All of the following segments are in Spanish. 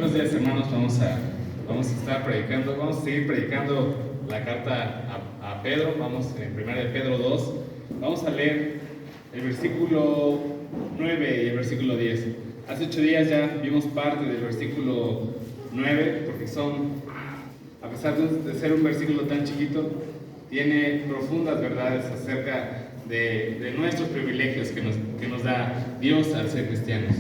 Buenos días, hermanos. Vamos a estar predicando, vamos a seguir predicando la carta a Pedro. Vamos en 1 de Pedro 2. Vamos a leer el versículo 9 y el versículo 10. Hace 8 días ya vimos parte del versículo 9, porque a pesar de ser un versículo tan chiquito, tiene profundas verdades acerca de nuestros privilegios que nos da Dios al ser cristianos.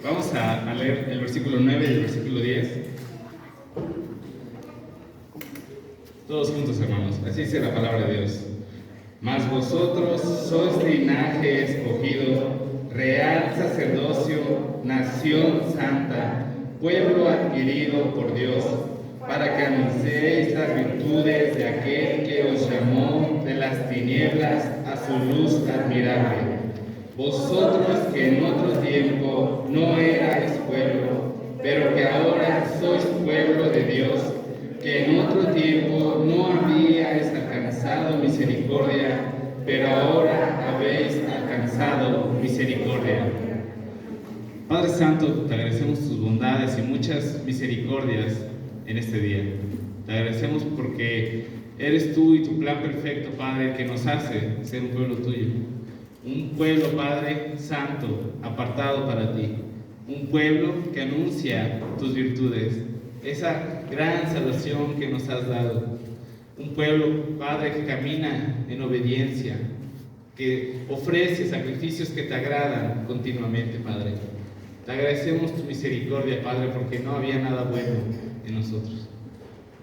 Vamos a leer el versículo 9 y el versículo 10. Todos juntos, hermanos. Así dice la palabra de Dios. Mas vosotros sois linaje escogido, real sacerdocio, nación santa, pueblo adquirido por Dios, para que anunciéis las virtudes de aquel que os llamó de las tinieblas a su luz admirable. Vosotros que en otro tiempo no erais pueblo, pero que ahora sois pueblo de Dios, que en otro tiempo no habíais alcanzado misericordia, pero ahora habéis alcanzado misericordia. Padre Santo, te agradecemos tus bondades y muchas misericordias en este día. Te agradecemos porque eres tú y tu plan perfecto, Padre, que nos hace ser un pueblo tuyo. Un pueblo, Padre, santo, apartado para ti. Un pueblo que anuncia tus virtudes, esa gran salvación que nos has dado. Un pueblo, Padre, que camina en obediencia, que ofrece sacrificios que te agradan continuamente, Padre. Te agradecemos tu misericordia, Padre, porque no había nada bueno en nosotros.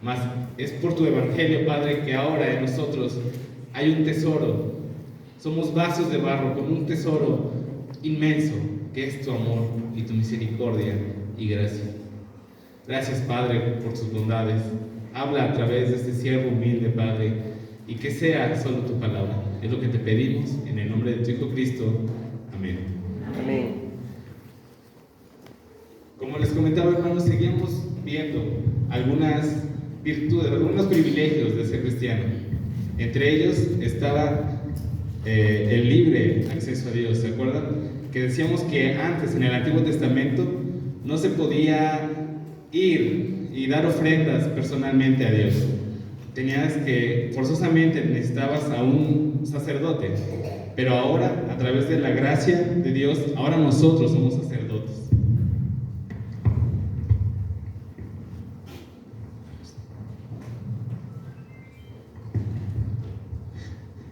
Mas es por tu evangelio, Padre, que ahora en nosotros hay un tesoro. Somos vasos de barro con un tesoro inmenso, que es tu amor y tu misericordia y gracia. Gracias, Padre, por tus bondades. Habla a través de este siervo humilde, Padre, y que sea solo tu palabra. Es lo que te pedimos en el nombre de tu Hijo Cristo. Amén. Amén. Como les comentaba, hermanos, seguimos viendo algunas virtudes, algunos privilegios de ser cristiano. Entre ellos estaba el libre acceso a Dios. ¿Se acuerdan? Que decíamos que antes, en el Antiguo Testamento, no se podía ir y dar ofrendas personalmente a Dios. Tenías que, forzosamente necesitabas a un sacerdote. Pero ahora, a través de la gracia de Dios, ahora nosotros somos sacerdotes.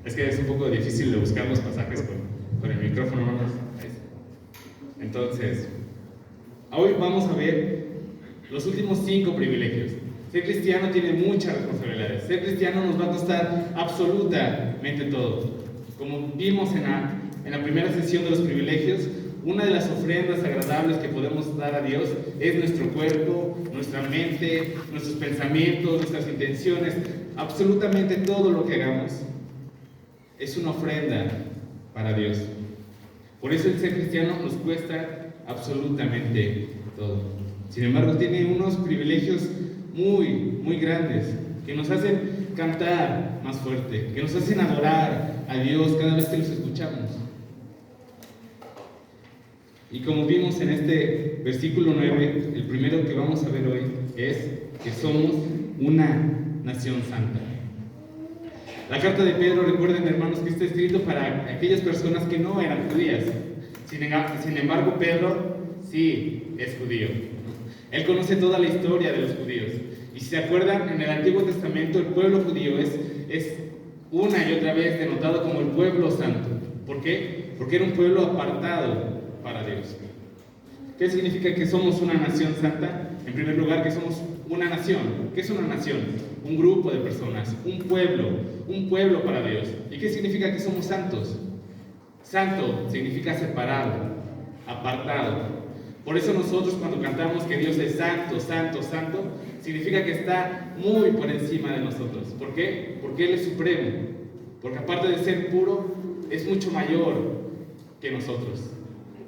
Es que es un poco difícil de buscar los pasajes con el micrófono, hermanos. Entonces, hoy vamos a ver los últimos 5 privilegios. Ser cristiano tiene muchas responsabilidades. Ser cristiano nos va a costar absolutamente todo. Como vimos en la primera sesión de los privilegios, una de las ofrendas agradables que podemos dar a Dios es nuestro cuerpo, nuestra mente, nuestros pensamientos, nuestras intenciones, absolutamente todo lo que hagamos. Es una ofrenda para Dios. Por eso el ser cristiano nos cuesta absolutamente todo. Sin embargo, tiene unos privilegios muy, muy grandes que nos hacen cantar más fuerte, que nos hacen adorar a Dios cada vez que los escuchamos. Y como vimos en este versículo 9, el primero que vamos a ver hoy es que somos una nación santa. La carta de Pedro, recuerden, hermanos, que está escrito para aquellas personas que no eran judías. Sin embargo, Pedro sí es judío. Él conoce toda la historia de los judíos. Y si se acuerdan, en el Antiguo Testamento el pueblo judío es una y otra vez denotado como el pueblo santo. ¿Por qué? Porque era un pueblo apartado para Dios. ¿Qué significa que somos una nación santa? En primer lugar, que somos una nación. ¿Qué es una nación? Un grupo de personas, un pueblo para Dios. ¿Y qué significa que somos santos? Santo significa separado, apartado. Por eso nosotros cuando cantamos que Dios es santo, santo, santo, significa que está muy por encima de nosotros. ¿Por qué? Porque Él es supremo. Porque aparte de ser puro, es mucho mayor que nosotros.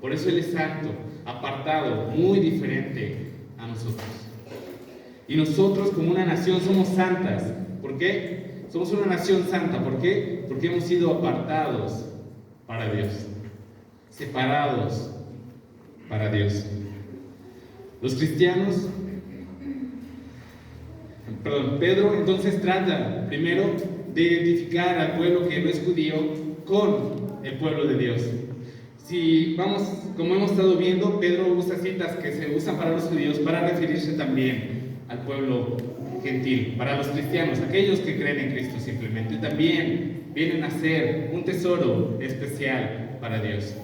Por eso Él es santo, apartado, muy diferente a nosotros. Y nosotros como una nación somos santas. ¿Por qué? Somos una nación santa. ¿Por qué? Porque hemos sido apartados para Dios, separados para Dios. Los cristianos, Pedro entonces trata primero de identificar al pueblo que no es judío con el pueblo de Dios. Si vamos, como hemos estado viendo, Pedro usa citas que se usan para los judíos para referirse también al pueblo gentil, para los cristianos, aquellos que creen en Cristo simplemente, también vienen a ser un tesoro especial para Dios.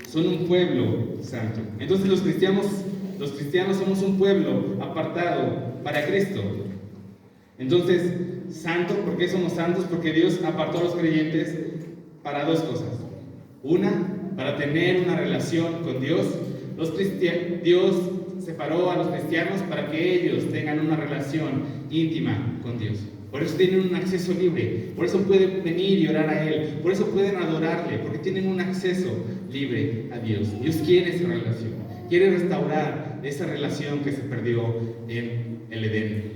Son un pueblo santo. Entonces los cristianos somos un pueblo apartado para Cristo. Entonces, santo, ¿por qué somos santos? Porque Dios apartó a los creyentes para dos cosas. Una, para tener una relación con Dios. Dios separó a los cristianos para que ellos tengan una relación íntima con Dios. Por eso tienen un acceso libre, por eso pueden venir y orar a Él, por eso pueden adorarle, porque tienen un acceso libre a Dios. Dios quiere esa relación, quiere restaurar esa relación que se perdió en el Edén.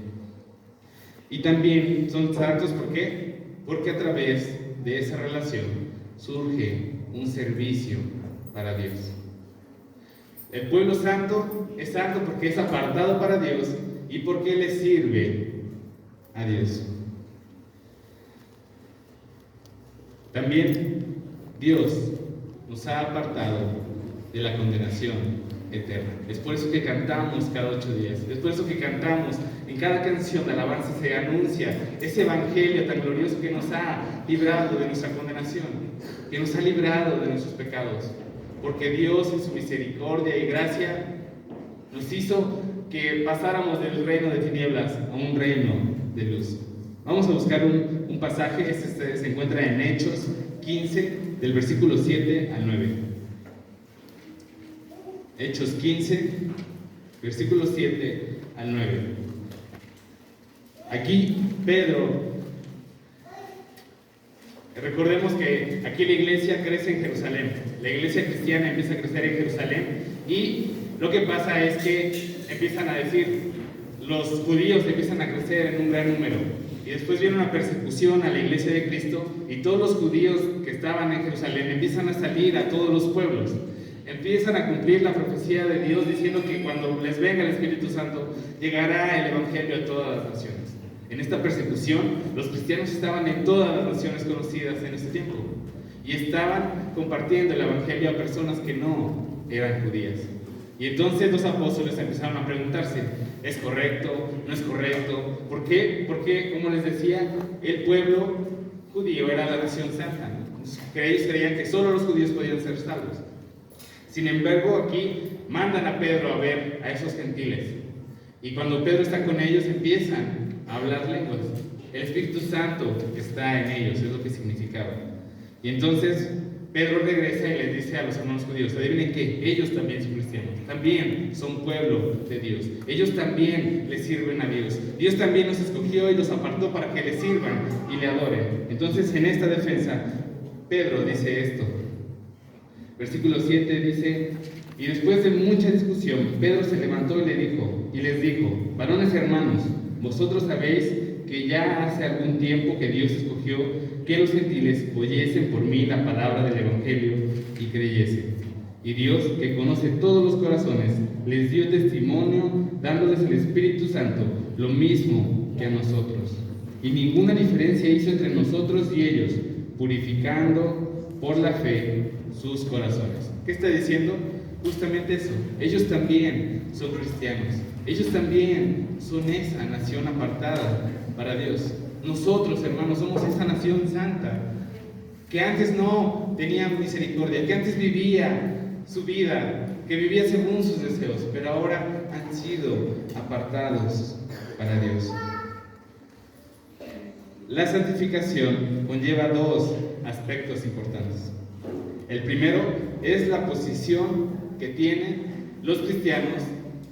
Y también son santos, ¿por qué? Porque a través de esa relación surge un servicio para Dios. El pueblo santo es santo porque es apartado para Dios y porque le sirve a Dios. También Dios nos ha apartado de la condenación eterna. Es por eso que cantamos cada 8 días. Es por eso que cantamos en cada canción de alabanza, se anuncia ese evangelio tan glorioso que nos ha librado de nuestra condenación, que nos ha librado de nuestros pecados, porque Dios en su misericordia y gracia nos hizo que pasáramos del reino de tinieblas a un reino de luz. Vamos a buscar un pasaje, este se encuentra en Hechos 15, del versículo 7 al 9. Hechos 15, versículo 7 al 9. Aquí Pedro, recordemos que aquí la iglesia crece en Jerusalén, la iglesia cristiana empieza a crecer en Jerusalén, y lo que pasa es que empiezan a decir, los judíos empiezan a crecer en un gran número, y después viene una persecución a la iglesia de Cristo, y todos los judíos que estaban en Jerusalén empiezan a salir a todos los pueblos, empiezan a cumplir la profecía de Dios diciendo que cuando les venga el Espíritu Santo llegará el evangelio a todas las naciones. En esta persecución, los cristianos estaban en todas las naciones conocidas en este tiempo y estaban compartiendo el evangelio a personas que no eran judías. Y entonces los apóstoles empezaron a preguntarse, ¿es correcto? ¿No es correcto? ¿Por qué? Porque, como les decía, el pueblo judío era la nación santa. Ellos creían que solo los judíos podían ser salvos. Sin embargo, aquí mandan a Pedro a ver a esos gentiles. Y cuando Pedro está con ellos, empiezan a hablar lenguas. El Espíritu Santo está en ellos, es lo que significaba. Y entonces Pedro regresa y les dice a los hermanos judíos, adivinen que ellos también son cristianos, también son pueblo de Dios, ellos también le sirven a Dios, Dios también los escogió y los apartó para que le sirvan y le adoren. Entonces, en esta defensa, Pedro dice esto, versículo 7 dice, y después de mucha discusión, Pedro se levantó y les dijo, varones hermanos, vosotros sabéis que ya hace algún tiempo que Dios escogió que los gentiles oyesen por mí la palabra del evangelio y creyesen. Y Dios, que conoce todos los corazones, les dio testimonio dándoles el Espíritu Santo, lo mismo que a nosotros. Y ninguna diferencia hizo entre nosotros y ellos, purificando por la fe sus corazones. ¿Qué está diciendo? Justamente eso. Ellos también son cristianos. Ellos también son esa nación apartada para Dios. Nosotros, hermanos, somos esa nación santa que antes no tenía misericordia, que antes vivía su vida, que vivía según sus deseos, pero ahora han sido apartados para Dios. La santificación conlleva dos aspectos importantes. El primero es la posición que tienen los cristianos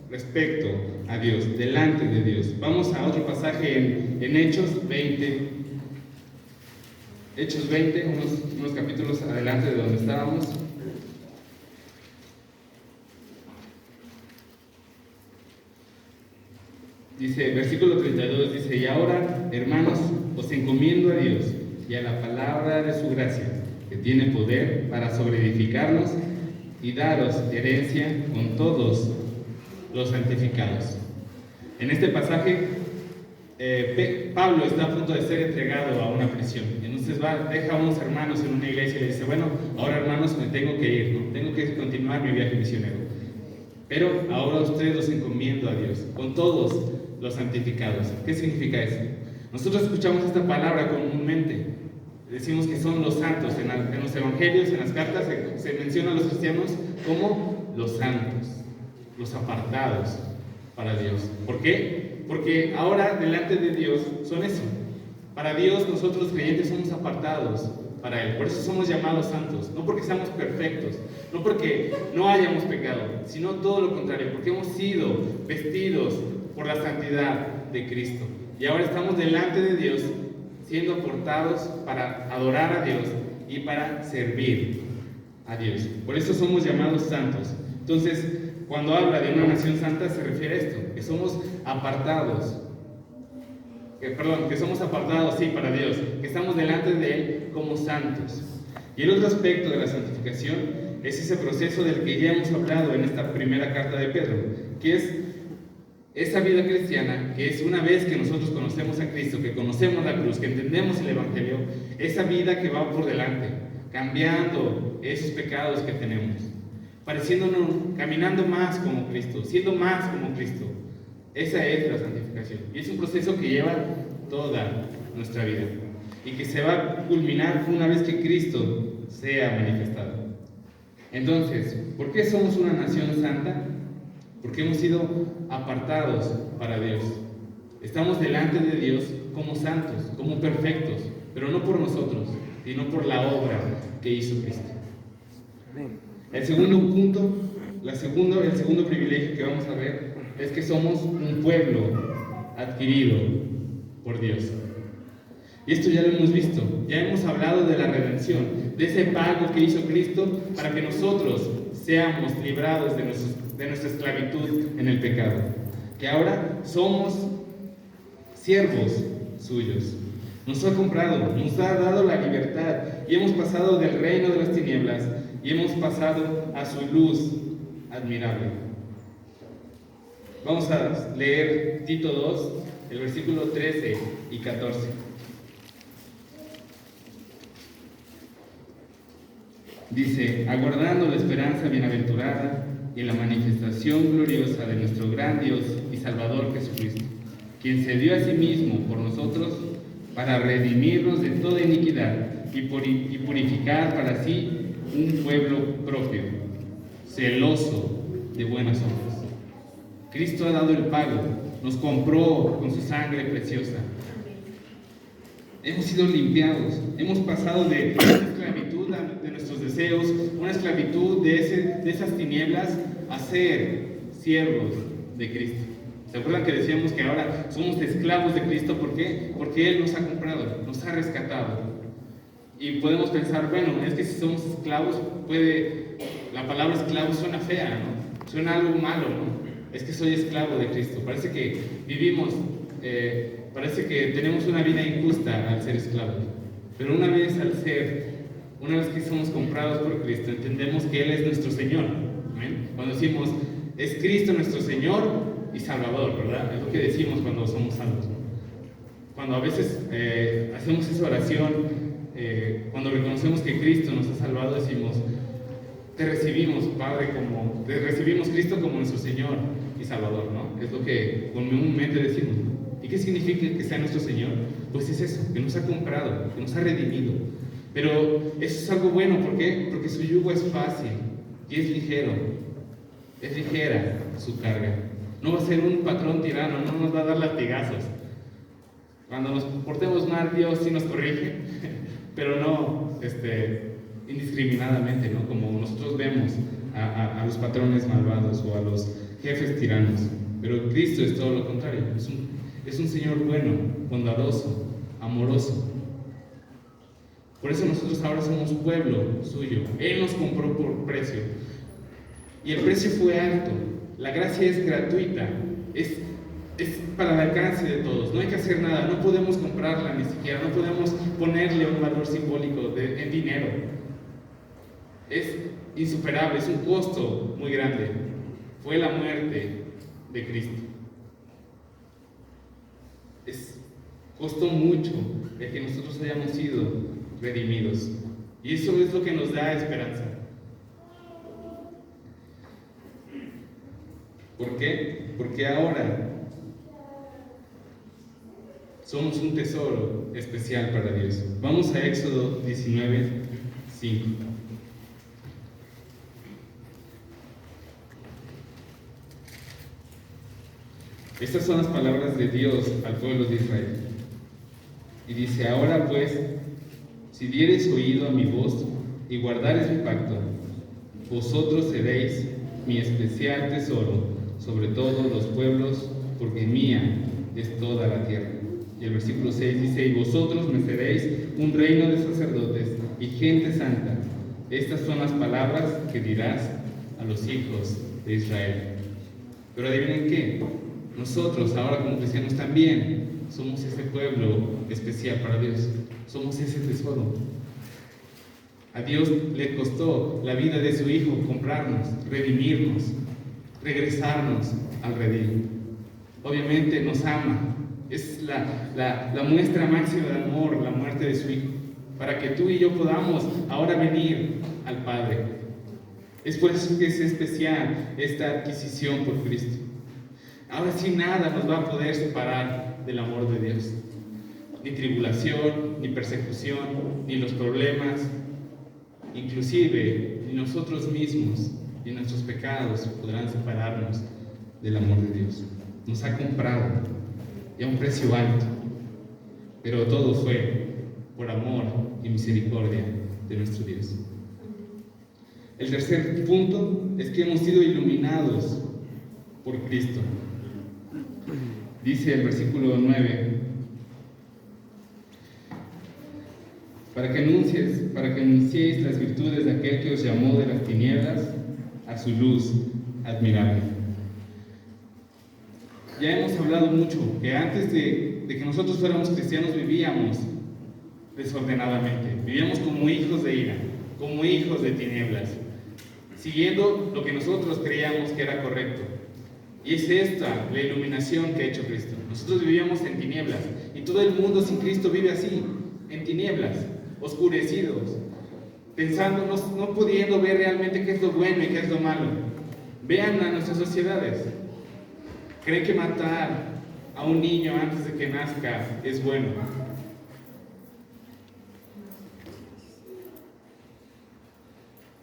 respecto a Dios, delante de Dios. Vamos a otro pasaje en Hechos 20. Hechos 20, unos capítulos adelante de donde estábamos. Dice, versículo 32, dice, y ahora, hermanos, os encomiendo a Dios, y a la palabra de su gracia, que tiene poder para sobreedificarnos y daros herencia con todos los santificados. En este pasaje, Pablo está a punto de ser entregado a una prisión. Entonces deja a unos hermanos en una iglesia y le dice: bueno, ahora hermanos, me tengo que ir, ¿no? Tengo que continuar mi viaje misionero. Pero ahora a ustedes los encomiendo a Dios, con todos los santificados. ¿Qué significa eso? Nosotros escuchamos esta palabra comúnmente. Decimos que son los santos. En los evangelios, en las cartas, se menciona a los cristianos como los santos, los apartados para Dios. ¿Por qué? Porque ahora delante de Dios son eso. Para Dios nosotros los creyentes somos apartados para Él. Por eso somos llamados santos. No porque seamos perfectos, no porque no hayamos pecado, sino todo lo contrario, porque hemos sido vestidos por la santidad de Cristo. Y ahora estamos delante de Dios, siendo aportados para adorar a Dios y para servir a Dios. Por eso somos llamados santos. Entonces, cuando habla de una nación santa, se refiere a esto, que somos apartados. Que somos apartados, sí, para Dios, que estamos delante de Él como santos. Y el otro aspecto de la santificación es ese proceso del que ya hemos hablado en esta primera carta de Pedro, que es esa vida cristiana, que es una vez que nosotros conocemos a Cristo, que conocemos la cruz, que entendemos el Evangelio, esa vida que va por delante, cambiando esos pecados que tenemos, pareciéndonos, caminando más como Cristo, siendo más como Cristo. Esa es la santificación. Y es un proceso que lleva toda nuestra vida y que se va a culminar una vez que Cristo sea manifestado. Entonces, ¿por qué somos una nación santa? Porque hemos sido apartados para Dios. Estamos delante de Dios como santos, como perfectos, pero no por nosotros, sino por la obra que hizo Cristo. El segundo punto, el segundo privilegio que vamos a ver es que somos un pueblo adquirido por Dios. Y esto ya lo hemos visto, ya hemos hablado de la redención, de ese pago que hizo Cristo para que nosotros seamos librados de nuestra esclavitud en el pecado. Que ahora somos siervos suyos. Nos ha comprado, nos ha dado la libertad y hemos pasado del reino de las tinieblas y hemos pasado a su luz admirable. Vamos a leer Tito 2, el versículo 13 y 14. Dice: aguardando la esperanza bienaventurada y la manifestación gloriosa de nuestro gran Dios y Salvador Jesucristo, quien se dio a sí mismo por nosotros para redimirnos de toda iniquidad y purificar para sí un pueblo propio, celoso de buenas obras. Cristo ha dado el pago, nos compró con su sangre preciosa. Hemos sido limpiados, hemos pasado de una esclavitud de nuestros deseos, una esclavitud de esas tinieblas, a ser siervos de Cristo. ¿Se acuerdan que decíamos que ahora somos esclavos de Cristo? ¿Por qué? Porque Él nos ha comprado, nos ha rescatado. Y podemos pensar, bueno, es que si somos esclavos, la palabra esclavo suena fea, ¿no? Suena algo malo, ¿no? Es que soy esclavo de Cristo. Parece que vivimos, parece que tenemos una vida injusta al ser esclavos. Pero una vez que somos comprados por Cristo, entendemos que Él es nuestro Señor. ¿Amén? Cuando decimos, es Cristo nuestro Señor y Salvador, ¿verdad? Es lo que decimos cuando somos salvos, ¿no? Cuando a veces hacemos esa oración, cuando reconocemos que Cristo nos ha salvado, decimos: te recibimos, Padre, te recibimos, Cristo, como nuestro Señor y Salvador, ¿no? Es lo que comúnmente decimos, ¿no? ¿Y qué significa que sea nuestro Señor? Pues es eso, que nos ha comprado, que nos ha redimido. Pero eso es algo bueno, ¿por qué? Porque su yugo es fácil y es ligero. Es ligera su carga. No va a ser un patrón tirano, no nos va a dar latigazos. Cuando nos portemos mal, Dios sí nos corrige, pero no indiscriminadamente, ¿no? Como nosotros vemos a los patrones malvados o a los jefes tiranos. Pero Cristo es todo lo contrario. Es un Señor bueno, bondadoso, amoroso. Por eso nosotros ahora somos pueblo suyo. Él nos compró por precio. Y el precio fue alto. La gracia es gratuita. para el alcance de todos, no hay que hacer nada, no podemos comprarla ni siquiera, no podemos ponerle un valor simbólico en dinero. Es insuperable, es un costo muy grande. Fue la muerte de Cristo. Costó mucho el que nosotros hayamos sido redimidos. Y eso es lo que nos da esperanza. ¿Por qué? Porque ahora somos un tesoro especial para Dios. Vamos a Éxodo 19:5. Estas son las palabras de Dios al pueblo de Israel. Y dice: ahora pues, si diereis oído a mi voz y guardareis mi pacto, vosotros seréis mi especial tesoro sobre todos los pueblos, porque mía es toda la tierra. Y el versículo 6 dice: y vosotros me seréis un reino de sacerdotes y gente santa. Estas son las palabras que dirás a los hijos de Israel. Pero adivinen qué, nosotros ahora como cristianos también somos ese pueblo especial para Dios, somos ese tesoro. A Dios le costó la vida de su Hijo comprarnos, redimirnos, regresarnos al redil. Obviamente nos ama, es la muestra máxima de amor, la muerte de su Hijo, para que tú y yo podamos ahora venir al Padre. Es por eso que es especial esta adquisición por Cristo. Ahora sí nada nos va a poder separar del amor de Dios. Ni tribulación, ni persecución, ni los problemas, inclusive ni nosotros mismos, ni nuestros pecados podrán separarnos del amor de Dios. Nos ha comprado y a un precio alto, pero todo fue por amor y misericordia de nuestro Dios. El tercer punto es que hemos sido iluminados por Cristo. Dice el versículo 9: para que anunciéis las virtudes de aquel que os llamó de las tinieblas a su luz admirable. Ya hemos hablado mucho que antes de que nosotros fuéramos cristianos vivíamos desordenadamente, vivíamos como hijos de ira, como hijos de tinieblas, siguiendo lo que nosotros creíamos que era correcto. Y es esta la iluminación que ha hecho Cristo. Nosotros vivíamos en tinieblas y todo el mundo sin Cristo vive así, en tinieblas, oscurecidos, pensando, no pudiendo ver realmente qué es lo bueno y qué es lo malo. Vean a nuestras sociedades. Creen que matar a un niño antes de que nazca es bueno.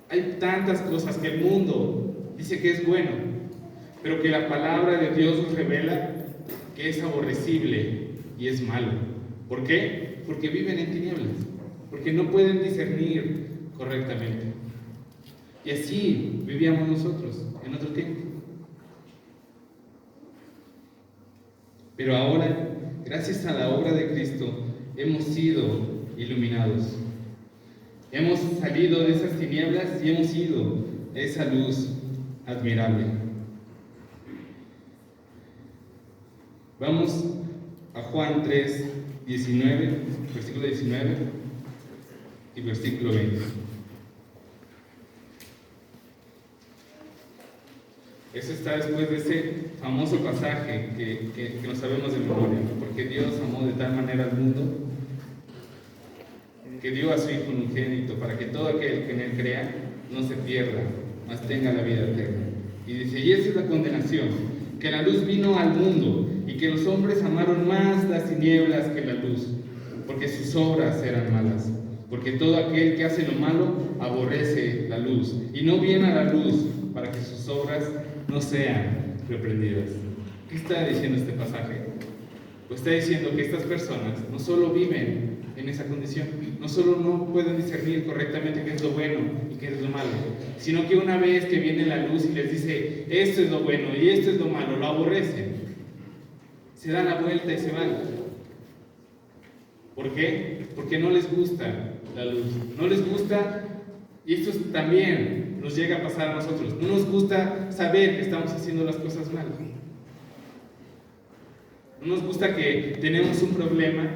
Hay tantas cosas que el mundo dice que es bueno, pero que la palabra de Dios nos revela que es aborrecible y es malo. ¿Por qué? Porque viven en tinieblas, porque no pueden discernir correctamente. Y así vivíamos nosotros en otro tiempo. Pero ahora, gracias a la obra de Cristo, hemos sido iluminados. Hemos salido de esas tinieblas y hemos ido a esa luz admirable. Vamos a Juan 3, 19, versículo 19 y versículo 20. Eso está después de ese famoso pasaje que no sabemos de memoria, porque Dios amó de tal manera al mundo que dio a su Hijo unigénito para que todo aquel que en él crea no se pierda, mas tenga la vida eterna. Y dice: y esa es la condenación, que la luz vino al mundo y que los hombres amaron más las tinieblas que la luz, porque sus obras eran malas. Porque todo aquel que hace lo malo aborrece la luz y no viene a la luz para que sus obras no sean reprendidas. ¿Qué está diciendo este pasaje? Pues está diciendo que estas personas no solo viven en esa condición, no solo no pueden discernir correctamente qué es lo bueno y qué es lo malo, sino que una vez que viene la luz y les dice esto es lo bueno y esto es lo malo, lo aborrecen, se dan la vuelta y se van. ¿Por qué? Porque no les gusta la luz, no les gusta, y esto también nos llega a pasar a nosotros, no nos gusta saber que estamos haciendo las cosas mal. No nos gusta que tenemos un problema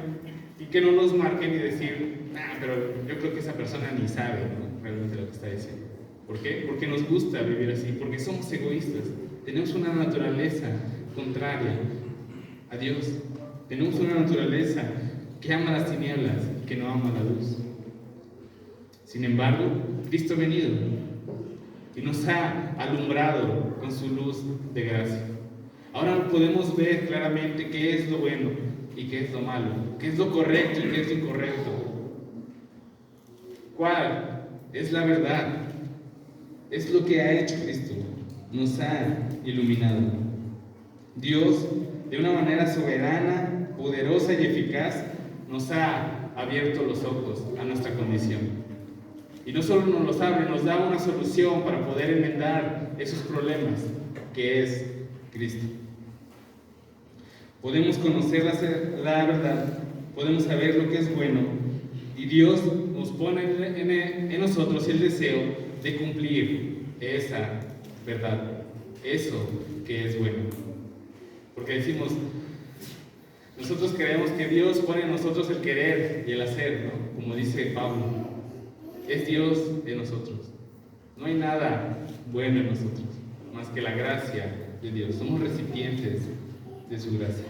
y que no nos marquen y decir, pero yo creo que esa persona ni sabe, ¿no?, realmente lo que está diciendo. ¿Por qué? Porque nos gusta vivir así, porque somos egoístas. Tenemos una naturaleza contraria a Dios. Tenemos una naturaleza que ama las tinieblas y que no ama la luz. Sin embargo, Cristo ha venido y nos ha alumbrado con su luz de gracia. Ahora podemos ver claramente qué es lo bueno y qué es lo malo, qué es lo correcto y qué es lo incorrecto. ¿Cuál es la verdad? Es lo que ha hecho Cristo, nos ha iluminado. Dios, de una manera soberana, poderosa y eficaz, nos ha abierto los ojos a nuestra condición. Y no solo nos los abre, nos da una solución para poder enmendar esos problemas, que es Cristo. Podemos conocer la verdad, podemos saber lo que es bueno, y Dios nos pone en nosotros el deseo de cumplir esa verdad, eso que es bueno. Porque decimos, nosotros creemos que Dios pone en nosotros el querer y el hacer, ¿no? Como dice Pablo, es Dios en nosotros. No hay nada bueno en nosotros, más que la gracia de Dios. Somos recipientes de su gracia.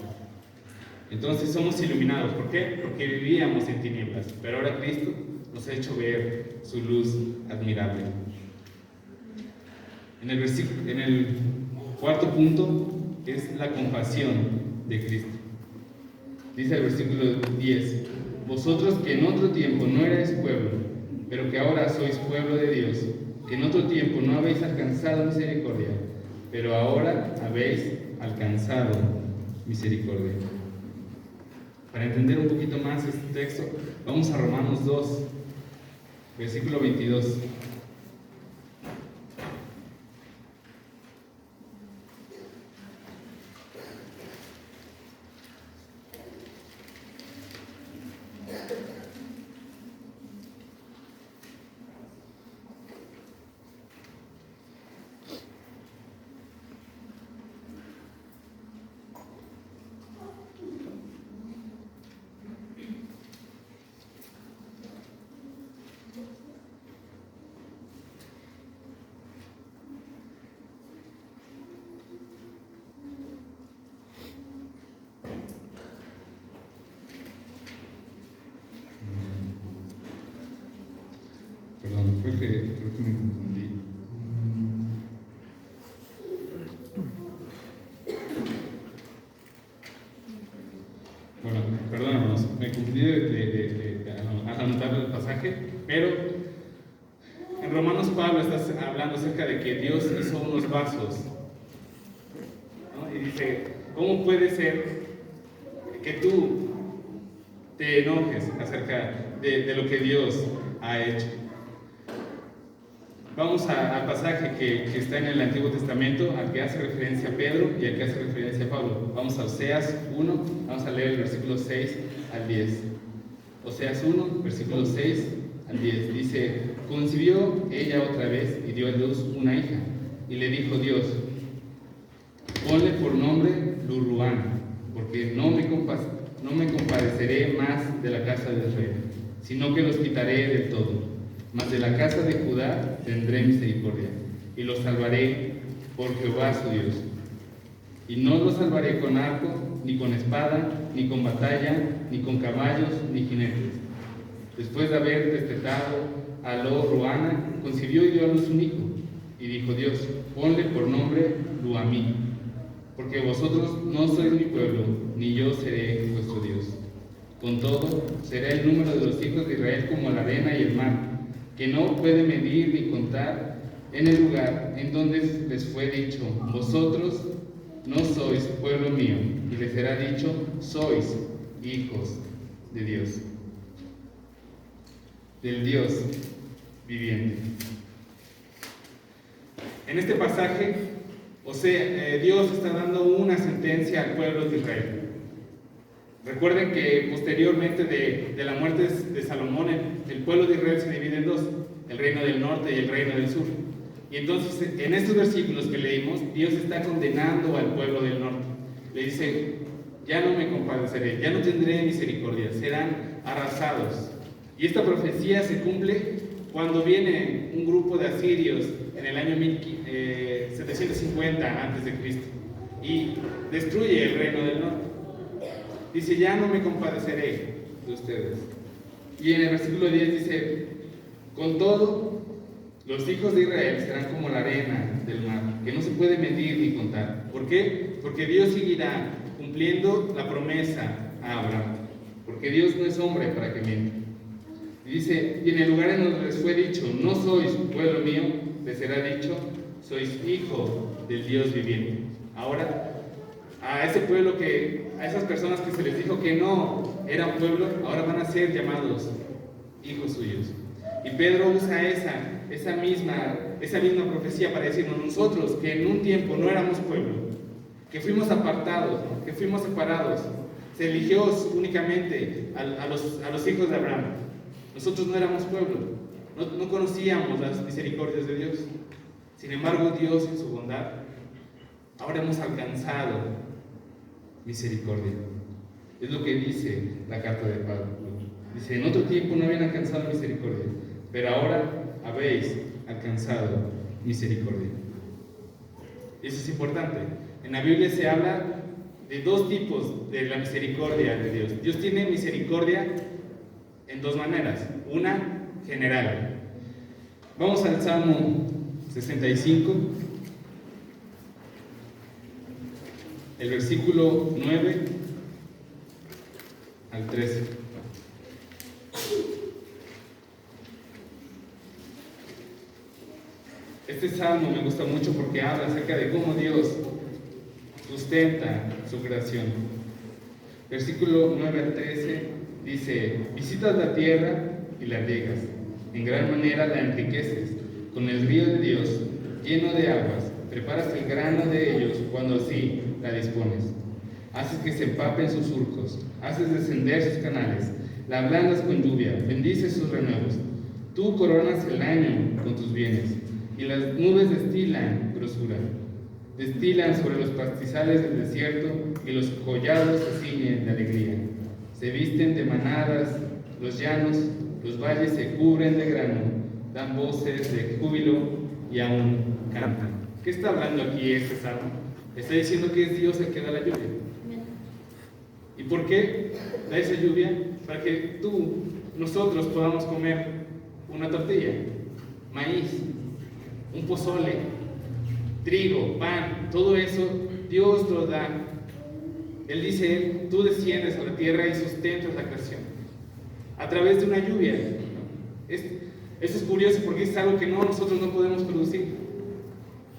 Entonces somos iluminados. ¿Por qué? Porque vivíamos en tinieblas, pero ahora Cristo nos ha hecho ver su luz admirable. En el cuarto punto es la compasión de Cristo. Dice el versículo 10: vosotros que en otro tiempo no erais pueblo, pero que ahora sois pueblo de Dios, que en otro tiempo no habéis alcanzado misericordia, pero ahora habéis alcanzado misericordia. Para entender un poquito más este texto, vamos a Romanos 2, versículo 22. Perdón, creo que me confundí. Bueno, perdónanos, me confundí al anotar el pasaje, pero en Romanos Pablo está hablando acerca de que Dios hizo unos vasos, ¿no? Y dice, ¿cómo puede ser que tú te enojes acerca de lo que Dios ha hecho? Vamos al pasaje que está en el Antiguo Testamento, al que hace referencia Pedro y al que hace referencia Pablo. Vamos a Oseas 1, vamos a leer el versículo 6 al 10. Oseas 1, versículo 6 al 10. Dice, concibió ella otra vez y dio a luz una hija. Y le dijo Dios, ponle por nombre Lurruán, porque no me compadeceré más de la casa de Israel, sino que los quitaré del todo. Mas de la casa de Judá tendré misericordia, y los salvaré por Jehová su Dios. Y no los salvaré con arco, ni con espada, ni con batalla, ni con caballos, ni jinetes. Después de haber destetado a Lo-Ruana, concibió y dio a luz un hijo. Y dijo Dios, ponle por nombre Luamí, porque vosotros no sois mi pueblo, ni yo seré vuestro Dios. Con todo, será el número de los hijos de Israel como la arena y el mar, que no puede medir ni contar en el lugar en donde les fue dicho, vosotros no sois pueblo mío, y les será dicho, sois hijos de Dios, del Dios viviente. En este pasaje, Dios está dando una sentencia al pueblo de Israel. Recuerden que posteriormente de la muerte de Salomón, el pueblo de Israel se divide en dos, el reino del norte y el reino del sur. Y entonces, en estos versículos que leímos, Dios está condenando al pueblo del norte. Le dice, ya no me compadeceré, ya no tendré misericordia, serán arrasados. Y esta profecía se cumple cuando viene un grupo de asirios en el año 750 a.C. y destruye el reino del norte. Dice, ya no me compadeceré de ustedes. Y en el versículo 10 dice, con todo, los hijos de Israel serán como la arena del mar, que no se puede medir ni contar. ¿Por qué? Porque Dios seguirá cumpliendo la promesa a Abraham. Porque Dios no es hombre para que mienta. Y dice, y en el lugar en donde les fue dicho, no sois pueblo mío, les será dicho, sois hijo del Dios viviente. Ahora, a ese pueblo a esas personas que se les dijo que no eran pueblo, ahora van a ser llamados hijos suyos. Y Pedro usa esa misma profecía para decirnos nosotros que en un tiempo no éramos pueblo, que fuimos apartados, que fuimos separados, se eligió únicamente a los hijos de Abraham. Nosotros no éramos pueblo, no conocíamos las misericordias de Dios. Sin embargo, Dios en su bondad, ahora hemos alcanzado misericordia. Es lo que dice la carta de Pablo. Dice, en otro tiempo no habían alcanzado misericordia, pero ahora habéis alcanzado misericordia. Eso es importante. En la Biblia se habla de dos tipos de la misericordia de Dios. Dios tiene misericordia en dos maneras. Una, general. Vamos al Salmo 65, el versículo 9 al 13. Este salmo me gusta mucho porque habla acerca de cómo Dios sustenta su creación. Versículo 9 al 13 dice, visitas la tierra y la riegas, en gran manera la enriqueces, con el río de Dios lleno de aguas, preparas el grano de ellos cuando así la dispones. Haces que se empapen sus surcos, haces descender sus canales, la ablandas con lluvia, bendices sus renuevos. Tú coronas el año con tus bienes, y las nubes destilan grosura. Destilan sobre los pastizales del desierto, y los collados se ciñen de alegría. Se visten de manadas los llanos, los valles se cubren de grano, dan voces de júbilo y aún cantan. ¿Qué está hablando aquí este salmo? Está diciendo que es Dios el que da la lluvia. ¿Y por qué da esa lluvia? Para que nosotros podamos comer una tortilla, maíz, un pozole, trigo, pan, todo eso Dios lo da. Él dice, tú desciendes a la tierra y sustentas la creación a través de una lluvia. Eso es curioso porque es algo que nosotros no podemos producir.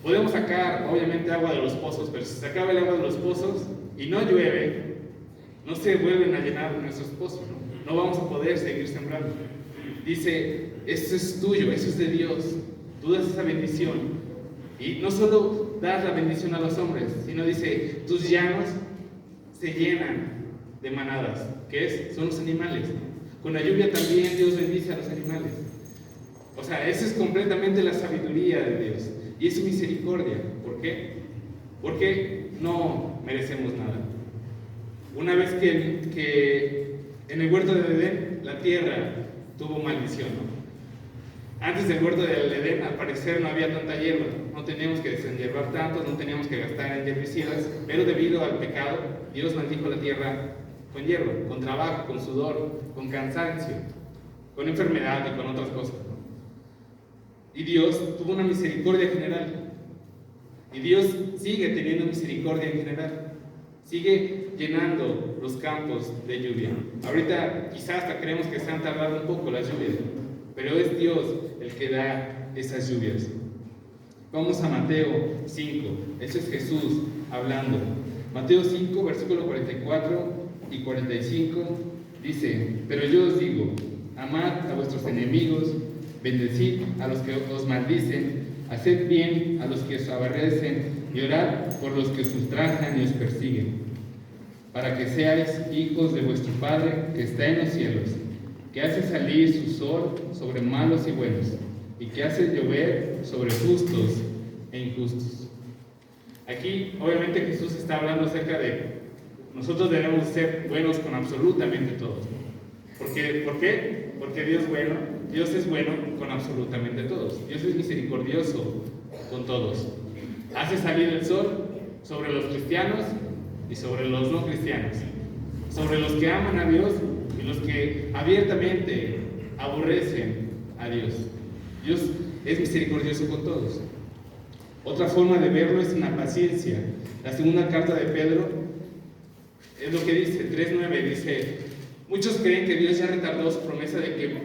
Podemos sacar, obviamente, agua de los pozos, pero si se acaba el agua de los pozos y no llueve, no se vuelven a llenar nuestros pozos, no vamos a poder seguir sembrando. Dice, eso es tuyo, eso es de Dios, tú das esa bendición. Y no solo das la bendición a los hombres, sino dice, tus llanos se llenan de manadas, son los animales. Con la lluvia también Dios bendice a los animales. O sea, esa es completamente la sabiduría de Dios. Y es su misericordia. ¿Por qué? Porque no merecemos nada. Una vez que en el huerto del Edén la tierra tuvo maldición, ¿no? Antes del huerto del Edén, al parecer, no había tanta hierba. No teníamos que desenhierbar tanto, no teníamos que gastar en herbicidas, pero debido al pecado, Dios maldijo la tierra con hierba, con trabajo, con sudor, con cansancio, con enfermedad y con otras cosas, ¿no? Y Dios tuvo una misericordia general. Y Dios sigue teniendo misericordia en general. Sigue llenando los campos de lluvia. Ahorita quizás hasta creemos que se han tardado un poco las lluvias, pero es Dios el que da esas lluvias. Vamos a Mateo 5. Eso es Jesús hablando. Mateo 5, versículo 44 y 45 dice, pero yo os digo, amad a vuestros enemigos, bendecid a los que os maldicen, haced bien a los que os aborrecen y orad por los que os ultrajan y os persiguen, para que seáis hijos de vuestro Padre que está en los cielos, que hace salir su sol sobre malos y buenos, y que hace llover sobre justos e injustos. Aquí, obviamente, Jesús está hablando acerca de nosotros debemos ser buenos con absolutamente todos. ¿Por qué? Porque Dios es bueno con absolutamente todos. Dios es misericordioso con todos. Hace salir el sol sobre los cristianos y sobre los no cristianos, sobre los que aman a Dios y los que abiertamente aborrecen a Dios. Dios es misericordioso con todos. Otra forma de verlo es en la paciencia. La segunda carta de Pedro es lo que dice, 3:9, dice: muchos creen que Dios ya retardó su promesa de que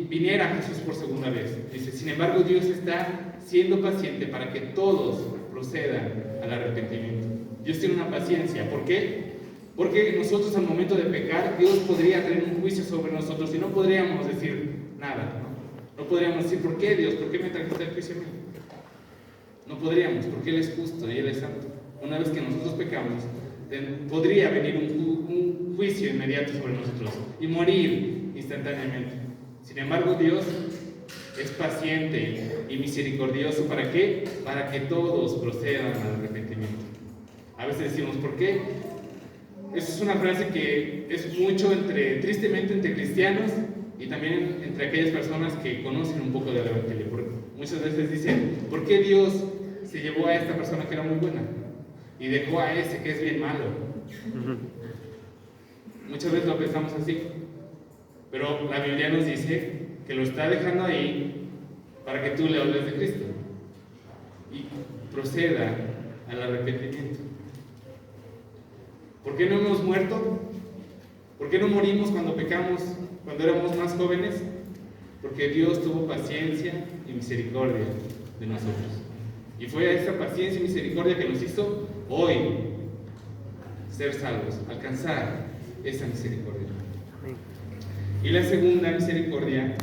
viniera Jesús por segunda vez. Dice: sin embargo, Dios está siendo paciente para que todos procedan al arrepentimiento. Dios tiene una paciencia. ¿Por qué? Porque nosotros al momento de pecar, Dios podría tener un juicio sobre nosotros y no podríamos decir nada, ¿no? No podríamos decir: ¿por qué, Dios? ¿Por qué me trajiste el juicio a mí? No podríamos, porque Él es justo y Él es santo. Una vez que nosotros pecamos, podría venir un juicio inmediato sobre nosotros y morir instantáneamente. Sin embargo, Dios es paciente y misericordioso. ¿Para qué? Para que todos procedan al arrepentimiento. A veces decimos: ¿por qué? Esa es una frase que es mucho tristemente entre cristianos y también entre aquellas personas que conocen un poco del Evangelio. Porque muchas veces dicen: ¿por qué Dios se llevó a esta persona que era muy buena y dejó a ese que es bien malo? Muchas veces lo pensamos así, pero la Biblia nos dice que lo está dejando ahí para que tú le hables de Cristo y proceda al arrepentimiento. ¿Por qué no hemos muerto? ¿Por qué no morimos cuando pecamos, cuando éramos más jóvenes? Porque Dios tuvo paciencia y misericordia de nosotros. Y fue a esa paciencia y misericordia que nos hizo hoy ser salvos, alcanzar esa misericordia. Y la segunda misericordia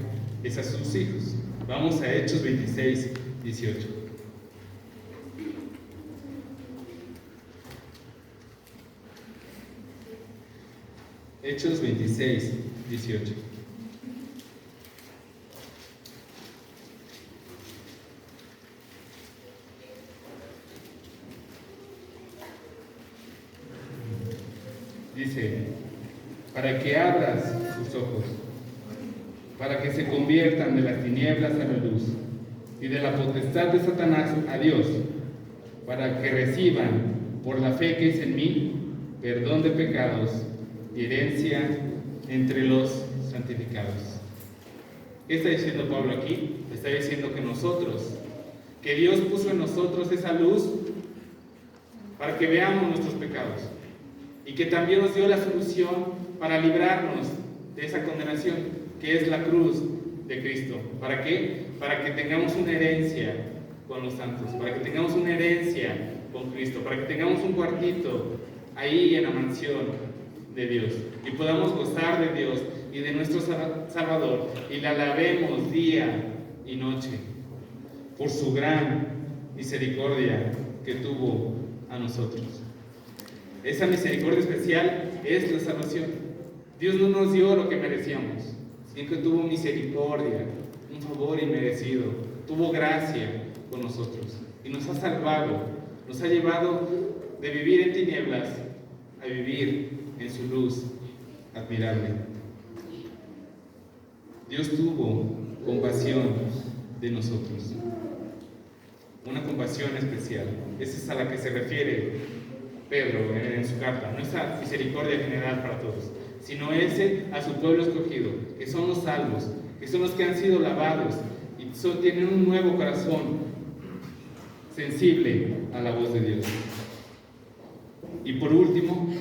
es a sus hijos. Vamos a Hechos 26:18. Hechos 26:18. Dice: para que abras sus ojos, para que se conviertan de las tinieblas a la luz y de la potestad de Satanás a Dios, para que reciban por la fe que es en mí perdón de pecados y herencia entre los santificados. ¿Qué está diciendo Pablo aquí? Está diciendo que Dios puso en nosotros esa luz para que veamos nuestros pecados y que también nos dio la solución para librarnos de esa condenación que es la cruz de Cristo. ¿Para qué? Para que tengamos una herencia con los santos, para que tengamos una herencia con Cristo, para que tengamos un cuartito ahí en la mansión de Dios y podamos gozar de Dios y de nuestro Salvador y le alabemos día y noche por su gran misericordia que tuvo a nosotros. Esa misericordia especial es la salvación. Dios no nos dio lo que merecíamos, sino que tuvo misericordia, un favor inmerecido, tuvo gracia con nosotros y nos ha salvado, nos ha llevado de vivir en tinieblas a vivir en su luz admirable. Dios tuvo compasión de nosotros, una compasión especial. Esa es a la que se refiere Pedro en su carta. No esa misericordia general para todos, sino ese a su pueblo escogido, que son los salvos, que son los que han sido lavados y tienen un nuevo corazón sensible a la voz de Dios. Y por último,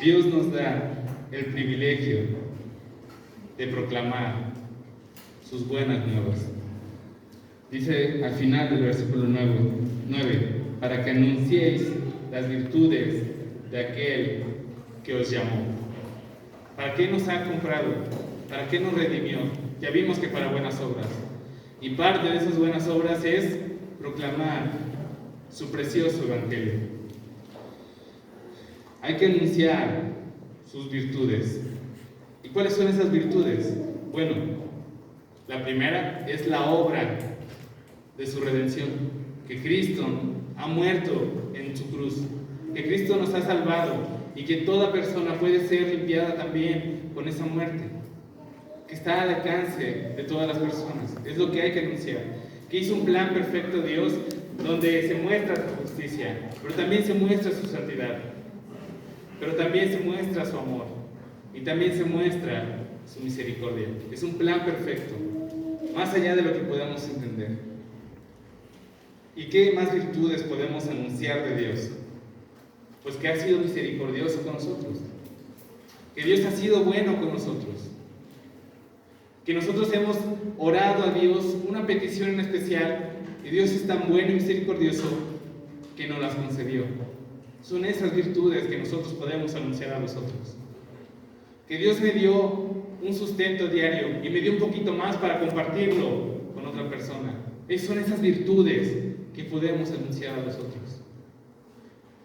Dios nos da el privilegio de proclamar sus buenas nuevas. Dice al final del versículo 9, para que anunciéis las virtudes de aquel que os llamó. ¿Para qué nos ha comprado? ¿Para qué nos redimió? Ya vimos que para buenas obras. Y parte de esas buenas obras es proclamar su precioso evangelio. Hay que anunciar sus virtudes. ¿Y cuáles son esas virtudes? Bueno, la primera es la obra de su redención, que Cristo ha muerto en su cruz, que Cristo nos ha salvado y que toda persona puede ser limpiada también con esa muerte, que está al alcance de todas las personas. Es lo que hay que anunciar, que hizo un plan perfecto Dios donde se muestra su justicia, pero también se muestra su santidad, pero también se muestra su amor y también se muestra su misericordia. Es un plan perfecto, más allá de lo que podamos entender. ¿Y qué más virtudes podemos anunciar de Dios? Pues que ha sido misericordioso con nosotros, que Dios ha sido bueno con nosotros, que nosotros hemos orado a Dios una petición en especial y Dios es tan bueno y misericordioso que nos las concedió. Son esas virtudes que nosotros podemos anunciar a los otros. Que Dios me dio un sustento diario y me dio un poquito más para compartirlo con otra persona. Son esas virtudes que podemos anunciar a los otros.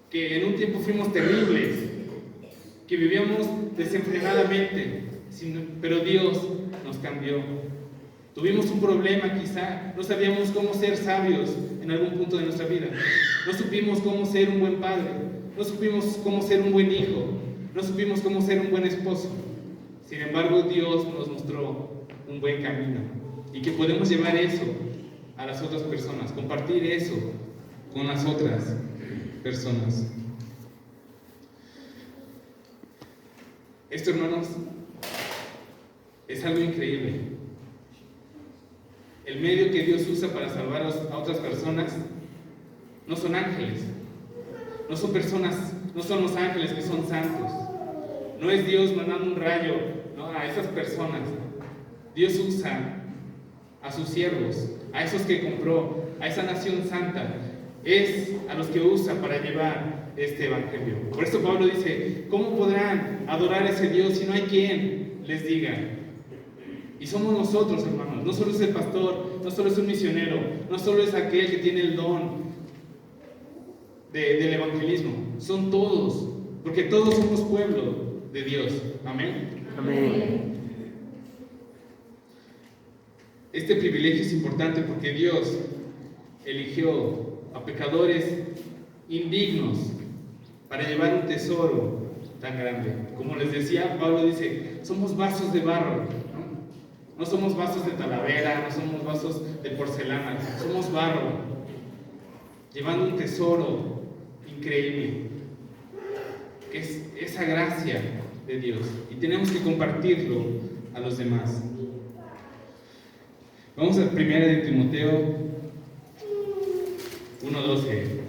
Que en un tiempo fuimos terribles, que vivíamos desenfrenadamente, pero Dios nos cambió. Tuvimos un problema quizá, no sabíamos cómo ser sabios en algún punto de nuestra vida, no supimos cómo ser un buen padre, no supimos cómo ser un buen hijo, no supimos cómo ser un buen esposo. Sin embargo, Dios nos mostró un buen camino y que podemos llevar eso a las otras personas, compartir eso con las otras personas. Esto, hermanos, es algo increíble. El medio que Dios usa para salvar a otras personas no son ángeles, no son personas, no son los ángeles que son santos, no es Dios mandando un rayo, ¿no?, a esas personas. Dios usa a sus siervos, a esos que compró, a esa nación santa, es a los que usa para llevar este evangelio. Por eso Pablo dice: ¿cómo podrán adorar a ese Dios si no hay quien les diga? Y somos nosotros, hermanos. No solo es el pastor, no solo es un misionero, no solo es aquel que tiene el don del evangelismo, son todos, porque todos somos pueblo de Dios. Amén. Amén. Este privilegio es importante porque Dios eligió a pecadores indignos para llevar un tesoro tan grande. Como les decía, Pablo dice: somos vasos de barro, no somos vasos de talavera, no somos vasos de porcelana, somos barro, llevando un tesoro increíble, que es esa gracia de Dios, y tenemos que compartirlo a los demás. Vamos a 1 de Timoteo 1:12.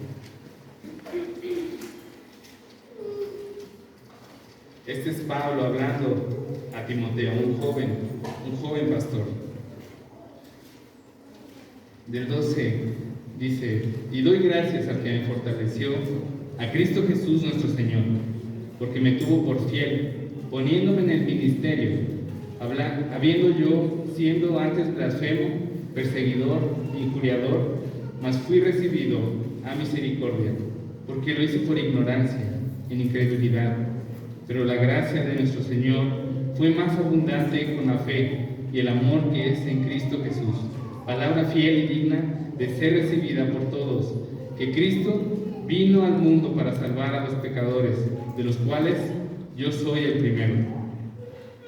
Este es Pablo hablando a Timoteo, un joven pastor. Del 12 dice: y doy gracias al que me fortaleció, a Cristo Jesús nuestro Señor, porque me tuvo por fiel, poniéndome en el ministerio, habiendo yo siendo antes blasfemo, perseguidor, injuriador, mas fui recibido a misericordia, porque lo hice por ignorancia, en incredulidad. Pero la gracia de nuestro Señor fue más abundante con la fe y el amor que es en Cristo Jesús. Palabra fiel y digna de ser recibida por todos, que Cristo vino al mundo para salvar a los pecadores, de los cuales yo soy el primero.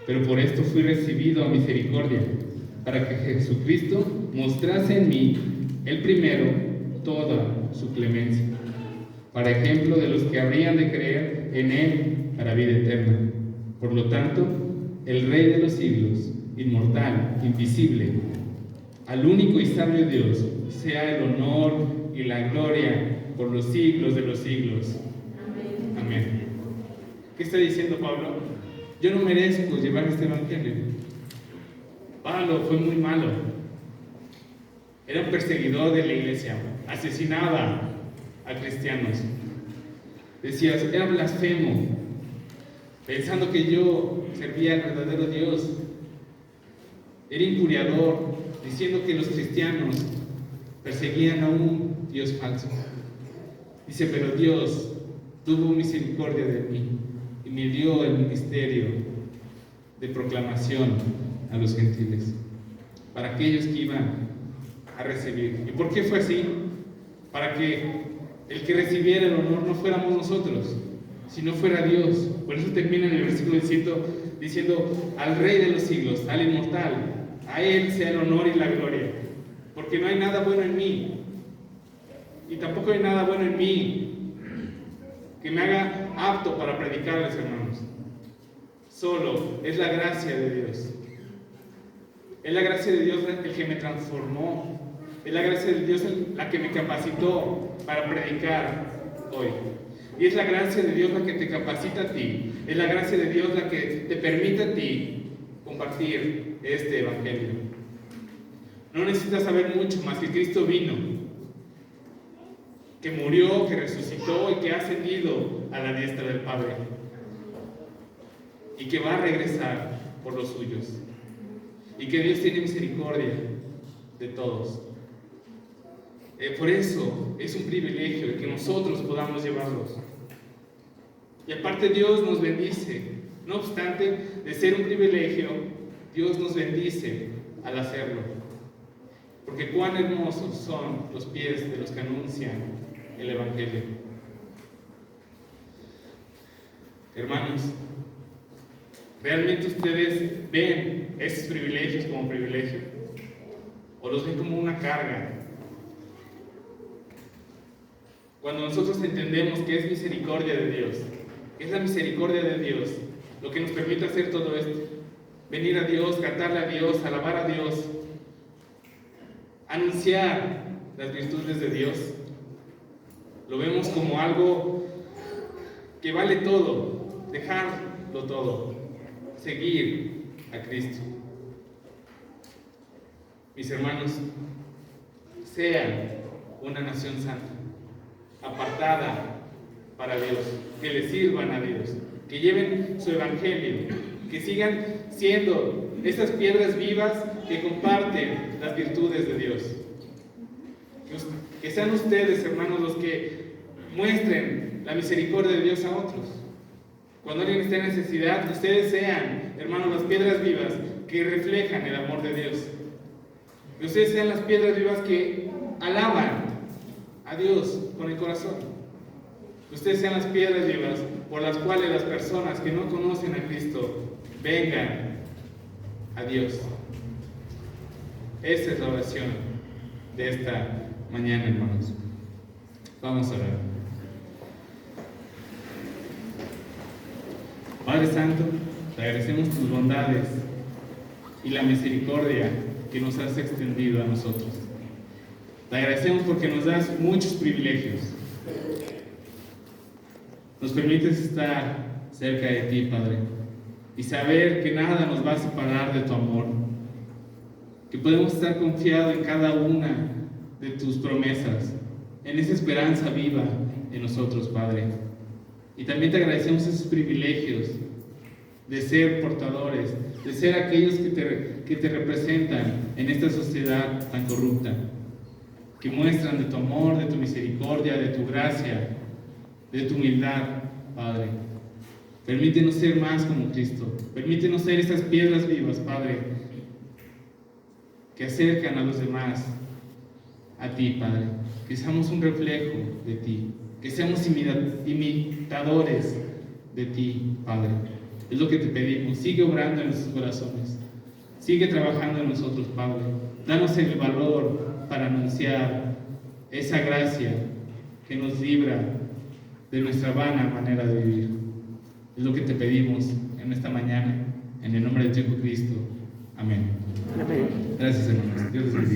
Pero por esto fui recibido a misericordia, para que Jesucristo mostrase en mí, el primero, toda su clemencia, para ejemplo de los que habrían de creer en Él para vida eterna. Por lo tanto, el Rey de los siglos, inmortal, invisible, al único y sabio Dios, sea el honor y la gloria por los siglos de los siglos. Amén. Amén. ¿Qué está diciendo Pablo? Yo no merezco llevar este evangelio. Pablo fue muy malo. Era un perseguidor de la iglesia. Asesinaba a cristianos. Decía: era blasfemo, pensando que yo servía al verdadero Dios. Era injuriador, diciendo que los cristianos perseguían a un Dios falso. Dice: pero Dios tuvo misericordia de mí y me dio el ministerio de proclamación a los gentiles, para aquellos que iban a recibir. ¿Y por qué fue así? Para que el que recibiera el honor no fuéramos nosotros, sino fuera Dios. Por eso termina en el versículo diciendo al Rey de los siglos, al inmortal, a Él sea el honor y la gloria, porque no hay nada bueno en mí, y tampoco hay nada bueno en mí que me haga apto para predicarles, hermanos. Solo es la gracia de Dios. Es la gracia de Dios el que me transformó. Es la gracia de Dios la que me capacitó para predicar hoy. Y es la gracia de Dios la que te capacita a ti. Es la gracia de Dios la que te permite a ti compartir este evangelio. No necesitas saber mucho más que Cristo vino, que murió, que resucitó y que ha ascendido a la diestra del Padre. Y que va a regresar por los suyos. Y que Dios tiene misericordia de todos. Por eso es un privilegio el que nosotros podamos llevarlos. Y aparte Dios nos bendice. No obstante de ser un privilegio, Dios nos bendice al hacerlo. Porque cuán hermosos son los pies de los que anuncian el Evangelio. Hermanos, ¿realmente ustedes ven esos privilegios como privilegio? ¿O los ven como una carga? Cuando nosotros entendemos que es misericordia de Dios, es la misericordia de Dios lo que nos permite hacer todo esto, venir a Dios, cantarle a Dios, alabar a Dios, anunciar las virtudes de Dios, lo vemos como algo que vale todo, dejarlo todo, seguir a Cristo. Mis hermanos, sean una nación santa, apartada para Dios, que le sirvan a Dios, que lleven su evangelio, que sigan siendo esas piedras vivas que comparten las virtudes de Dios. Que sean ustedes, hermanos, los que muestren la misericordia de Dios a otros. Cuando alguien esté en necesidad, ustedes sean, hermanos, las piedras vivas que reflejan el amor de Dios. Que ustedes sean las piedras vivas que alaban a Dios con el corazón. Que ustedes sean las piedras vivas por las cuales las personas que no conocen a Cristo vengan a Dios. Esa es la oración de esta mañana, hermanos. Vamos a orar. Padre Santo, te agradecemos tus bondades y la misericordia que nos has extendido a nosotros. Te agradecemos porque nos das muchos privilegios. Nos permites estar cerca de ti, Padre, y saber que nada nos va a separar de tu amor, que podemos estar confiados en cada una de tus promesas, en esa esperanza viva en nosotros, Padre. Y también te agradecemos esos privilegios de ser portadores, de ser aquellos que te representan en esta sociedad tan corrupta, que muestran de tu amor, de tu misericordia, de tu gracia, de tu humildad, Padre. Permítenos ser más como Cristo. Permítenos ser esas piedras vivas, Padre, que acercan a los demás a ti, Padre. Que seamos un reflejo de ti. Que seamos imitadores de ti, Padre. Es lo que te pedimos. Sigue obrando en nuestros corazones. Sigue trabajando en nosotros, Padre. Danos el valor para anunciar esa gracia que nos libra de nuestra vana manera de vivir. Es lo que te pedimos en esta mañana, en el nombre de Jesucristo. Amén. Amén. Gracias, hermanos. Dios les bendiga.